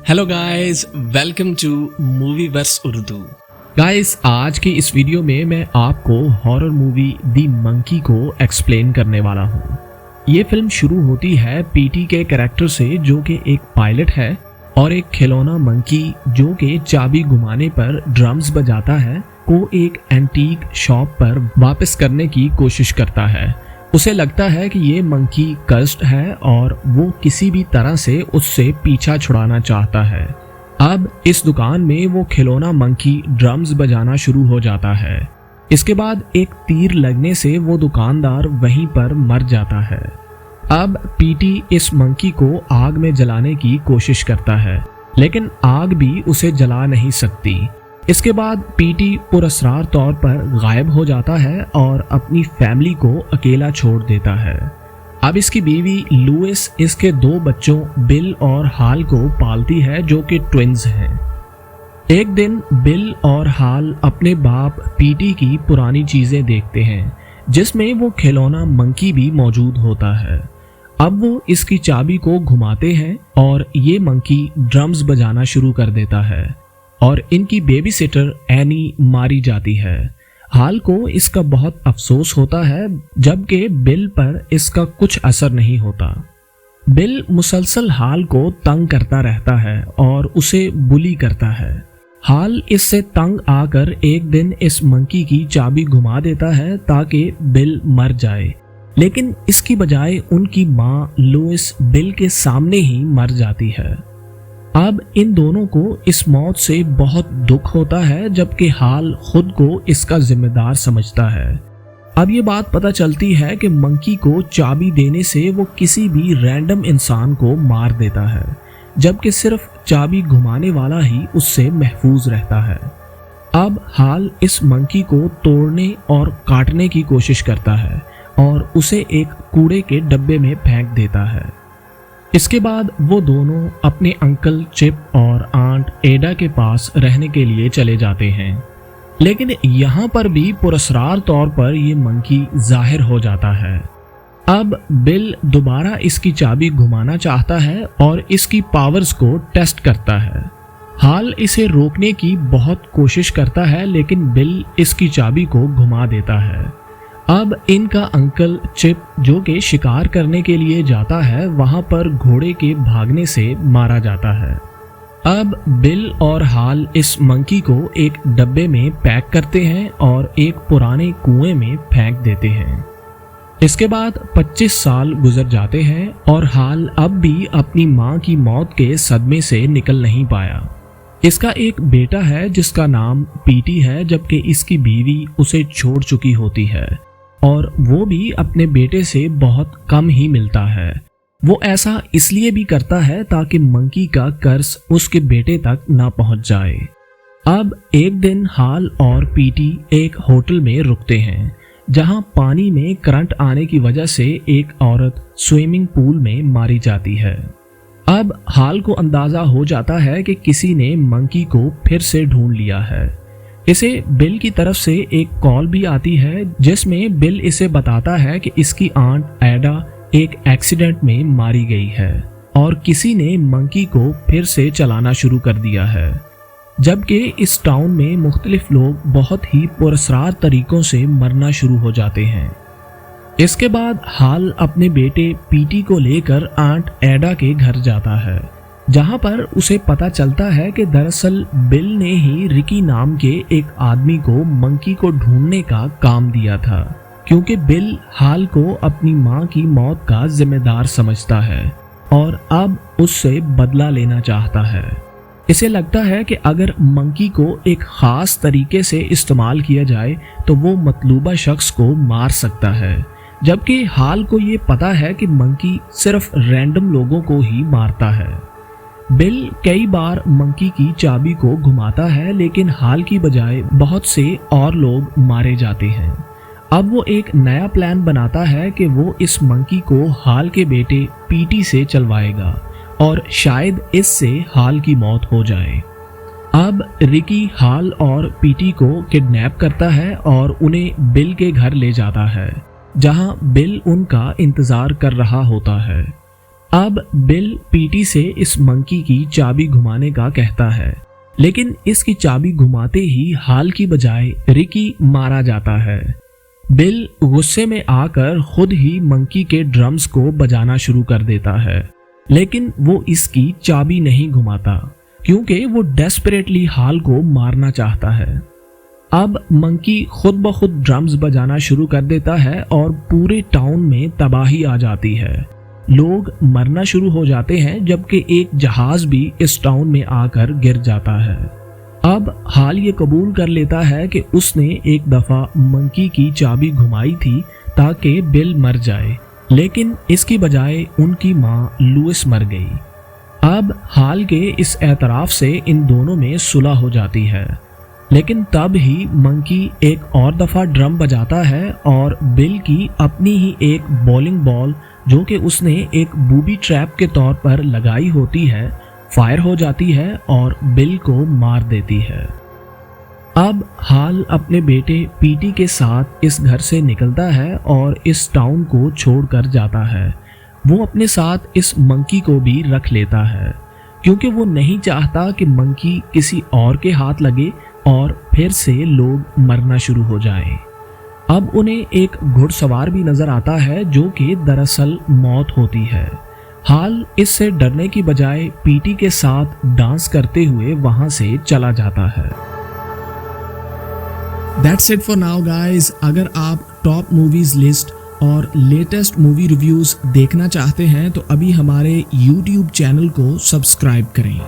Hello guys, welcome to Movieverse Urdu. Guys, आज की इस वीडियो में मैं आपको हॉरर मूवी दी मंकी को एक्सप्लेन करने वाला हूँ। ये फिल्म शुरू होती है पीटी के कैरेक्टर से, जो कि एक पायलट है और एक खिलौना मंकी जो कि चाबी घुमाने पर ड्रम्स बजाता है को एक एंटीक शॉप पर वापस करने की कोशिश करता है। उसे लगता है कि ये मंकी कर्स्ड है और वो किसी भी तरह से उससे पीछा छुड़ाना चाहता है। अब इस दुकान में वो खिलौना मंकी ड्रम्स बजाना शुरू हो जाता है। इसके बाद एक तीर लगने से वो दुकानदार वहीं पर मर जाता है। अब पीटी इस मंकी को आग में जलाने की कोशिश करता है, लेकिन आग भी उसे जला नहीं सकती। इसके बाद पीटी पुरस्कार तौर पर गायब हो जाता है और अपनी फैमिली को अकेला छोड़ देता है। अब इसकी बीवी लुइस इसके दो बच्चों बिल और हाल को पालती है, जो कि ट्विंस हैं। एक दिन बिल और हाल अपने बाप पीटी की पुरानी चीजें देखते हैं, जिसमें वो खिलौना मंकी भी मौजूद होता है। अब वो इसकी चाबी को घुमाते हैं और ये मंकी ड्रम्स बजाना शुरू कर देता है और इनकी बेबी सिटर एनी मारी जाती है। हाल को इसका बहुत अफसोस होता है, जबकि बिल पर इसका कुछ असर नहीं होता। बिल मुसलसल हाल को तंग करता रहता है और उसे बुली करता है। हाल इससे तंग आकर एक दिन इस मंकी की चाबी घुमा देता है ताकि बिल मर जाए, लेकिन इसकी बजाय उनकी माँ लुइस बिल के सामने ही मर जाती है। अब इन दोनों को इस मौत से बहुत दुख होता है, जबकि हाल खुद को इसका जिम्मेदार समझता है। अब ये बात पता चलती है कि मंकी को चाबी देने से वो किसी भी रैंडम इंसान को मार देता है, जबकि सिर्फ चाबी घुमाने वाला ही उससे महफूज रहता है। अब हाल इस मंकी को तोड़ने और काटने की कोशिश करता है और उसे एक कूड़े के डब्बे में फेंक देता है। इसके बाद वो दोनों अपने अंकल चिप और आंट एडा के पास रहने के लिए चले जाते हैं, लेकिन यहाँ पर भी पुरस्कार तौर पर ये मंकी जाहिर हो जाता है। अब बिल दोबारा इसकी चाबी घुमाना चाहता है और इसकी पावर्स को टेस्ट करता है। हाल इसे रोकने की बहुत कोशिश करता है, लेकिन बिल इसकी चाबी को घुमा देता है। अब इनका अंकल चिप, जो कि शिकार करने के लिए जाता है, वहां पर घोड़े के भागने से मारा जाता है। अब बिल और हाल इस मंकी को एक डब्बे में पैक करते हैं और एक पुराने कुएं में फेंक देते हैं। इसके बाद 25 साल गुजर जाते हैं और हाल अब भी अपनी मां की मौत के सदमे से निकल नहीं पाया। इसका एक बेटा है जिसका नाम पीटी है, जबकि इसकी बीवी उसे छोड़ चुकी होती है और वो भी अपने बेटे से बहुत कम ही मिलता है। वो ऐसा इसलिए भी करता है ताकि मंकी का कर्ज उसके बेटे तक ना पहुंच जाए। अब एक दिन हाल और पीटी एक होटल में रुकते हैं, जहां पानी में करंट आने की वजह से एक औरत स्विमिंग पूल में मारी जाती है। अब हाल को अंदाजा हो जाता है कि किसी ने मंकी को फिर से ढूंढ लिया है। इसे बिल की तरफ से एक कॉल भी आती है, जिसमें बिल इसे बताता है कि इसकी आंट एडा एक एक्सीडेंट में मारी गई है और किसी ने मंकी को फिर से चलाना शुरू कर दिया है, जबकि इस टाउन में मुख्तलिफ लोग बहुत ही पुरस्कार तरीकों से मरना शुरू हो जाते हैं। इसके बाद हाल अपने बेटे पीटी को लेकर आंट एडा के घर जाता है, जहां पर उसे पता चलता है कि दरअसल बिल ने ही रिकी नाम के एक आदमी को मंकी को ढूंढने का काम दिया था, क्योंकि बिल हाल को अपनी मां की मौत का जिम्मेदार समझता है और अब उससे बदला लेना चाहता है। इसे लगता है कि अगर मंकी को एक खास तरीके से इस्तेमाल किया जाए तो वो मतलूबा शख्स को मार सकता है, जबकि हाल को ये पता है कि मंकी सिर्फ रैंडम लोगों को ही मारता है। बिल कई बार मंकी की चाबी को घुमाता है, लेकिन हाल की बजाय बहुत से और लोग मारे जाते हैं। अब वो एक नया प्लान बनाता है कि वो इस मंकी को हाल के बेटे पीटी से चलवाएगा और शायद इससे हाल की मौत हो जाए। अब रिकी हाल और पीटी को किडनैप करता है और उन्हें बिल के घर ले जाता है, जहां बिल उनका इंतजार कर रहा होता है। अब बिल पीटी से इस मंकी की चाबी घुमाने का कहता है, लेकिन इसकी चाबी घुमाते ही हाल की बजाय रिकी मारा जाता है। बिल गुस्से में आकर खुद ही मंकी के ड्रम्स को बजाना शुरू कर देता है, लेकिन वो इसकी चाबी नहीं घुमाता क्योंकि वो डेस्परेटली हाल को मारना चाहता है। अब मंकी खुद ब खुद ड्रम्स बजाना शुरू कर देता है और पूरे टाउन में तबाही आ जाती है। लोग मरना शुरू हो जाते हैं, जबकि एक जहाज भी इस टाउन में आकर गिर जाता है। अब हाल ये कबूल कर लेता है कि उसने एक दफा मंकी की चाबी घुमाई थी ताकि बिल मर जाए, लेकिन इसकी बजाय उनकी मां लुइस मर गई। अब हाल के इस एतराफ से इन दोनों में सुलह हो जाती है, लेकिन तब ही मंकी एक और दफा ड्रम बजाता है और बिल की अपनी ही एक बॉलिंग बॉल, जो कि उसने एक बूबी ट्रैप के तौर पर लगाई होती है, फायर हो जाती है और बिल को मार देती है। अब हाल अपने बेटे पीटी के साथ इस घर से निकलता है और इस टाउन को छोड़कर जाता है। वो अपने साथ इस मंकी को भी रख लेता है क्योंकि वो नहीं चाहता कि मंकी किसी और के हाथ लगे और फिर से लोग मरना शुरू हो जाएं। अब उन्हें एक घुड़सवार भी नजर आता है जो कि दरअसल मौत होती है। हाल इससे डरने की बजाय पीटी के साथ डांस करते हुए वहां से चला जाता है। That's it for now guys. अगर आप टॉप मूवीज लिस्ट और लेटेस्ट मूवी रिव्यूज देखना चाहते हैं तो अभी हमारे YouTube चैनल को सब्सक्राइब करें।